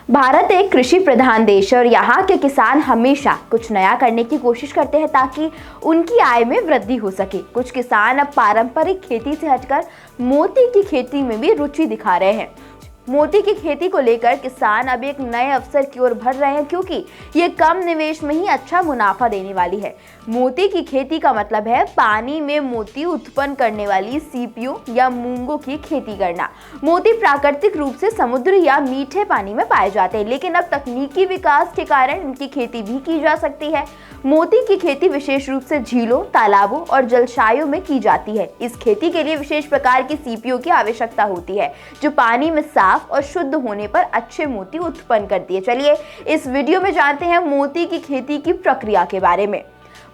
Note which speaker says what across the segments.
Speaker 1: भारत एक कृषि प्रधान देश है और यहाँ के किसान हमेशा कुछ नया करने की कोशिश करते हैं ताकि उनकी आय में वृद्धि हो सके। कुछ किसान अब पारंपरिक खेती से हटकर मोती की खेती में भी रुचि दिखा रहे हैं। मोती की खेती को लेकर किसान अब एक नए अवसर की ओर बढ़ रहे हैं क्योंकि ये कम निवेश में ही अच्छा मुनाफा देने वाली है। मोती की खेती का मतलब है पानी में मोती उत्पन्न करने वाली सीपियों या मूंगों की खेती करना। मोती प्राकृतिक रूप से समुद्र या मीठे पानी में पाए जाते हैं, लेकिन अब तकनीकी विकास के कारण इनकी खेती भी की जा सकती है। मोती की खेती विशेष रूप से झीलों, तालाबों और जलाशयों में की जाती है। इस खेती के लिए विशेष प्रकार की सीपियों की आवश्यकता होती है जो पानी में साफ और शुद्ध होने पर अच्छे मोती उत्पन्न करती है। चलिए इस वीडियो में जानते हैं मोती की खेती की प्रक्रिया के बारे में।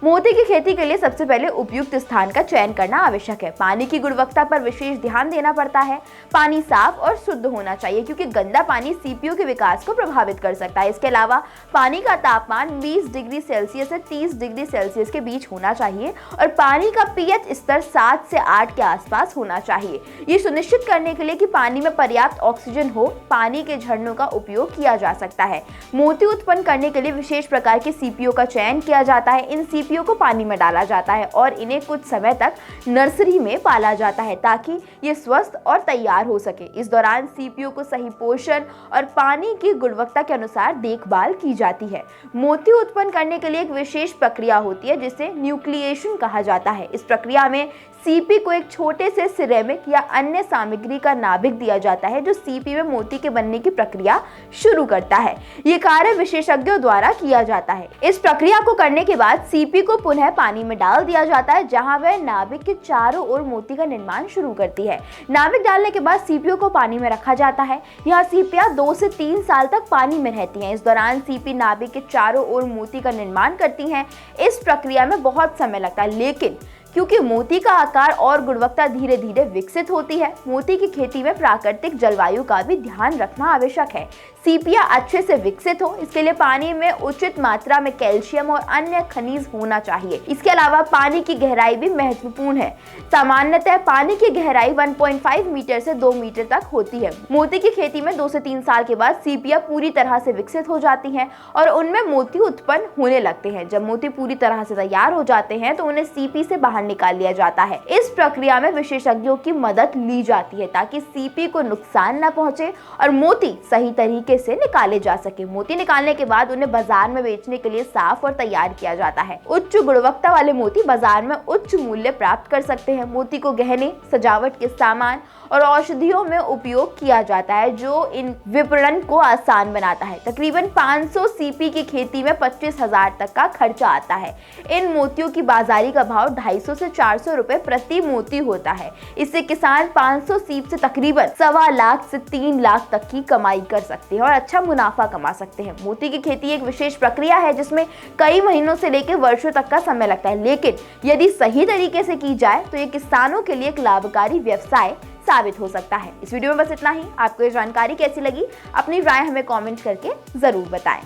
Speaker 1: मोती की खेती के लिए सबसे पहले उपयुक्त स्थान का चयन करना आवश्यक है। पानी की गुणवत्ता पर विशेष ध्यान देना पड़ता है। पानी साफ और शुद्ध होना चाहिए क्योंकि गंदा पानी सीपियों के विकास को प्रभावित कर सकता है। इसके अलावा पानी का तापमान 20 डिग्री सेल्सियस से 30 डिग्री सेल्सियस के बीच होना चाहिए और पानी का पीएच स्तर 7 से 8 के आसपास होना चाहिए। ये सुनिश्चित करने के लिए कि पानी में पर्याप्त ऑक्सीजन हो, पानी के झरनों का उपयोग किया जा सकता है। मोती उत्पन्न करने के लिए विशेष प्रकार की सीपियों का चयन किया जाता है। इन सीपियों को पानी में डाला जाता है और इन्हें कुछ समय तक नर्सरी में पाला जाता है ताकि ये स्वस्थ और तैयार हो सके। इस दौरान सीपियों को सही पोषण और पानी की गुणवत्ता के अनुसार देखभाल की जाती है। मोती उत्पन्न करने के लिए एक विशेष प्रक्रिया होती है जिसे न्यूक्लिएशन कहा जाता है। इस प्रक्रिया में सीपी को एक छोटे से सिरेमिक या अन्य सामग्री का नाभिक दिया जाता है जो सीपी में मोती के बनने की प्रक्रिया शुरू करता है। ये कार्य विशेषज्ञों द्वारा किया जाता है। इस प्रक्रिया को करने के बाद सीपी को पुनः पानी में डाल दिया जाता है जहां वह नाभिक के चारों ओर मोती का निर्माण शुरू करती है। नाभिक डालने के बाद सीपियों को पानी में रखा जाता है। यह सीपियां 2 से 3 साल तक पानी में रहती हैं। इस दौरान सीपी नाभिक के चारों ओर मोती का निर्माण करती हैं। इस प्रक्रिया में बहुत समय लगता है, लेकिन क्योंकि मोती का आकार और गुणवत्ता धीरे धीरे विकसित होती है, मोती की खेती में प्राकृतिक जलवायु का भी ध्यान रखना आवश्यक है। सीपियां अच्छे से विकसित हो, इसके लिए पानी में उचित मात्रा में कैल्शियम और अन्य खनिज होना चाहिए। इसके अलावा पानी की गहराई भी महत्वपूर्ण है। सामान्यतः पानी की गहराई 1.5 मीटर से 2 मीटर तक होती है। मोती की खेती में 2 से 3 साल के बाद सीपियां पूरी तरह से विकसित हो जाती हैं और उनमें मोती उत्पन्न होने लगते हैं। जब मोती पूरी तरह से तैयार हो जाते हैं तो उन्हें सीपी से बाहर निकाल लिया जाता है। इस प्रक्रिया में विशेषज्ञों की मदद ली जाती है ताकि सीपी को नुकसान न पहुंचे और मोती सही तरीके से निकाले जा सके। मोती निकालने के बाद उन्हें बाजार में बेचने के लिए साफ और तैयार किया जाता है। उच्च गुणवत्ता वाले मोती बाजार में उच्च मूल्य प्राप्त कर सकते हैं। मोती को गहने, सजावट के सामान और औषधियों में उपयोग किया जाता है जो इन विपणन को आसान बनाता है। तकरीबन 500 सीपी की खेती में 25,000 तक का खर्चा आता है। इन मोतियों की बाजारी का भाव 250 से 400 रुपए प्रति मोती होता है। इससे किसान 500 सीप से तकरीबन 1.25 लाख से 3 लाख तक की कमाई कर सकते हैं और अच्छा मुनाफा कमा सकते हैं। मोती की खेती एक विशेष प्रक्रिया है जिसमें कई महीनों से लेकर वर्षों तक का समय लगता है, लेकिन यदि सही तरीके से की जाए तो ये किसानों के लिए एक लाभकारी व्यवसाय साबित हो सकता है। इस वीडियो में बस इतना ही। आपको ये जानकारी कैसी लगी, अपनी राय हमें कमेंट करके जरूर बताएं।